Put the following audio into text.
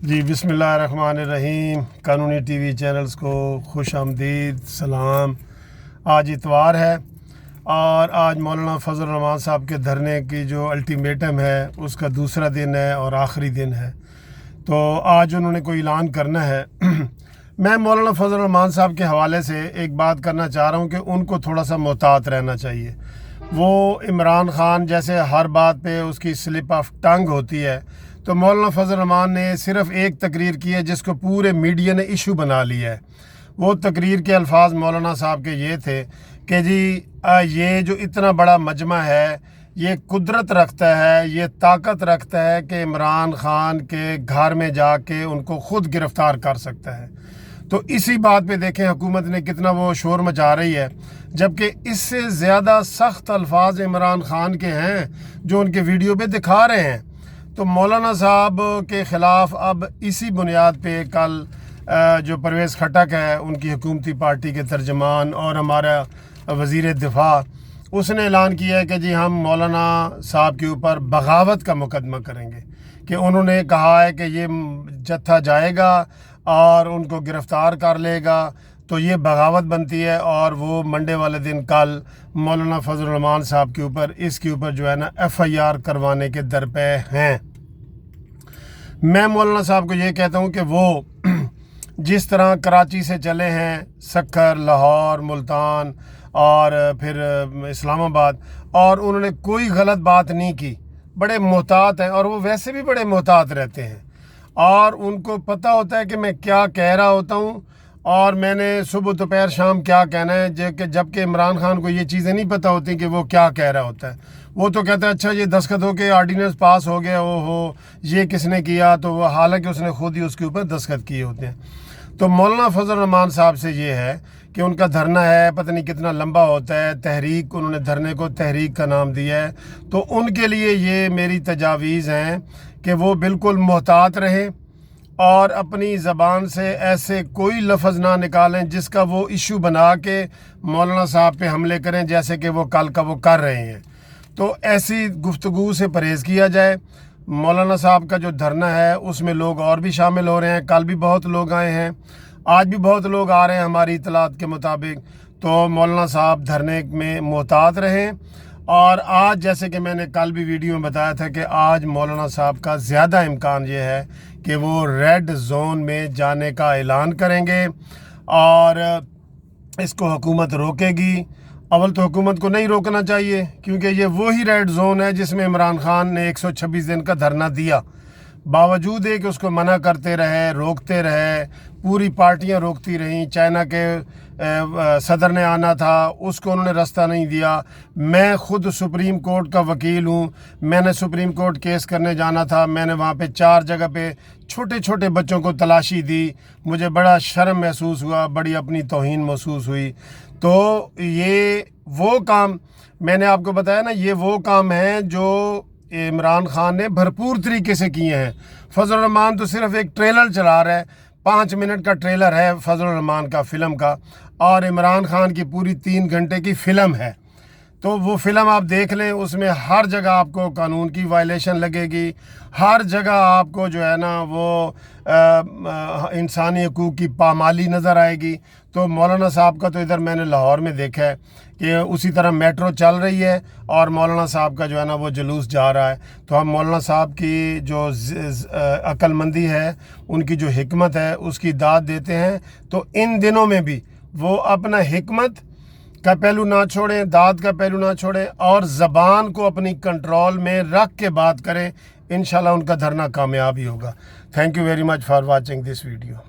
جی बिस्मिल्लाहिर्रहमानिर्रहीम कानूनी TV channels को खुश आमदीद सलाम। आज इतवार है और आज मौलाना फजल रहमान साहब के धरने की जो अल्टीमेटम है उसका दूसरा दिन है और आखिरी दिन है। तो आज उन्होंने कोई ऐलान करना है। मैं मौलाना फजल रहमान साहब के हवाले से एक बात करना चाह रहा हूँ कि उनको थोड़ा सा मोहतात रहना चाहिए। वो इमरान ख़ान जैसे हर बात पे उसकी स्लिप ऑफ टंग होती है, तो मौलाना फजल रहमान ने सिर्फ़ एक तकरीर की है जिसको पूरे मीडिया ने इशू बना लिया है। वो तकरीर के अल्फाज मौलाना साहब के ये थे कि जी ये जो इतना बड़ा मजमा है ये कुदरत रखता है, ये ताकत रखता है कि इमरान ख़ान के घर में जाके उनको ख़ुद गिरफ़्तार कर सकता है। तो इसी बात पे देखें हुकूमत ने कितना वो शोर मचा रही है, जबकि इससे ज़्यादा सख्त अल्फाज इमरान ख़ान के हैं जो उनके वीडियो पे दिखा रहे हैं। तो मौलाना साहब के ख़िलाफ़ अब इसी बुनियाद पे कल जो परवेज़ खटक है उनकी हुकूमती पार्टी के तर्जमान और हमारा वज़ीर दिफा, उसने ऐलान किया है कि जी हम मौलाना साहब के ऊपर बगावत का मुकदमा करेंगे, कि उन्होंने कहा है कि ये जत्था जाएगा और उनको गिरफ़्तार कर लेगा तो ये बगावत बनती है। और वो मंडे वाले दिन कल मौलाना फजल रहमान साहब के ऊपर इसके ऊपर जो है ना FIR करवाने के दर पे हैं। मैं मौलाना साहब को ये कहता हूँ कि वो जिस तरह कराची से चले हैं सक्खर, लाहौर, मुल्तान और फिर इस्लामाबाद, और उन्होंने कोई गलत बात नहीं की, बड़े मोहतात हैं और वो वैसे भी बड़े मोहतात रहते हैं और उनको पता होता है कि मैं क्या कह रहा होता हूँ और मैंने सुबह दोपहर शाम क्या कहना है। जबकि इमरान ख़ान को ये चीज़ें नहीं पता होती कि वो क्या कह रहा होता है। वो तो कहता है अच्छा ये दस्तखत हो के ऑर्डिनेंस पास हो गया, हो ये किसने किया, तो वो हालांकि उसने खुद ही उसके ऊपर दस्तखत किए होते हैं। तो मौलाना फजल रहमान साहब से ये है कि उनका धरना है, पता नहीं कितना लंबा होता है, तहरीक, उन्होंने धरने को तहरीक का नाम दिया है। तो उनके लिए ये मेरी तजावीज़ हैं कि वो बिल्कुल मोहतात रहें और अपनी ज़बान से ऐसे कोई लफ्ज़ ना निकालें जिसका वो इशू बना के मौलाना साहब पे हमले करें, जैसे कि वो कल का वो कर रहे हैं। तो ऐसी गुफ्तगू से परहेज़ किया जाए। मौलाना साहब का जो धरना है उसमें लोग और भी शामिल हो रहे हैं, कल भी बहुत लोग आए हैं, आज भी बहुत लोग आ रहे हैं हमारी इतलात के मुताबिक। तो मौलाना साहब धरने में मोहतात रहें। और आज जैसे कि मैंने कल भी वीडियो में बताया था कि आज मौलाना साहब का ज़्यादा इम्कान ये है कि वो रेड जोन में जाने का ऐलान करेंगे और इसको हुकूमत रोकेगी। अव्वल तो हुकूमत को नहीं रोकना चाहिए, क्योंकि ये वही रेड जोन है जिसमें इमरान ख़ान ने 126 दिन का धरना दिया। बावजूद है कि उसको मना करते रहे, रोकते रहे, पूरी पार्टियां रोकती रहीं। चाइना के सदर ने आना था, उसको उन्होंने रास्ता नहीं दिया। मैं ख़ुद सुप्रीम कोर्ट का वकील हूँ, मैंने सुप्रीम कोर्ट केस करने जाना था, मैंने वहाँ पे 4 जगह पे छोटे छोटे बच्चों को तलाशी दी, मुझे बड़ा शर्म महसूस हुआ, बड़ी अपनी तौहीन महसूस हुई। तो ये वो काम मैंने आपको बताया ना, ये वो काम है जो इमरान ख़ान ने भरपूर तरीके से किए हैं। फजल रहमान तो सिर्फ एक ट्रेलर चला रहा है, 5 मिनट का ट्रेलर है फजल रहमान का फ़िल्म का, और इमरान ख़ान की पूरी 3 घंटे की फ़िल्म है। तो वो फ़िल्म आप देख लें, उसमें हर जगह आपको कानून की वायलेशन लगेगी, हर जगह आपको जो है ना वो इंसानी हकूक़ की पामाली नज़र आएगी। तो मौलाना साहब का तो इधर मैंने लाहौर में देखा है कि उसी तरह मेट्रो चल रही है और मौलाना साहब का जो है ना वो जुलूस जा रहा है। तो हम मौलाना साहब की जो अक्लमंदी है, उनकी जो हिकमत है, उसकी दाद देते हैं। तो इन दिनों में भी वो अपना हिकमत का पहलू ना छोड़ें, दाद का पहलू ना छोड़ें और ज़बान को अपनी कंट्रोल में रख के बात करें। इंशाल्लाह उनका धरना कामयाब ही होगा। Thank you very much for watching this video.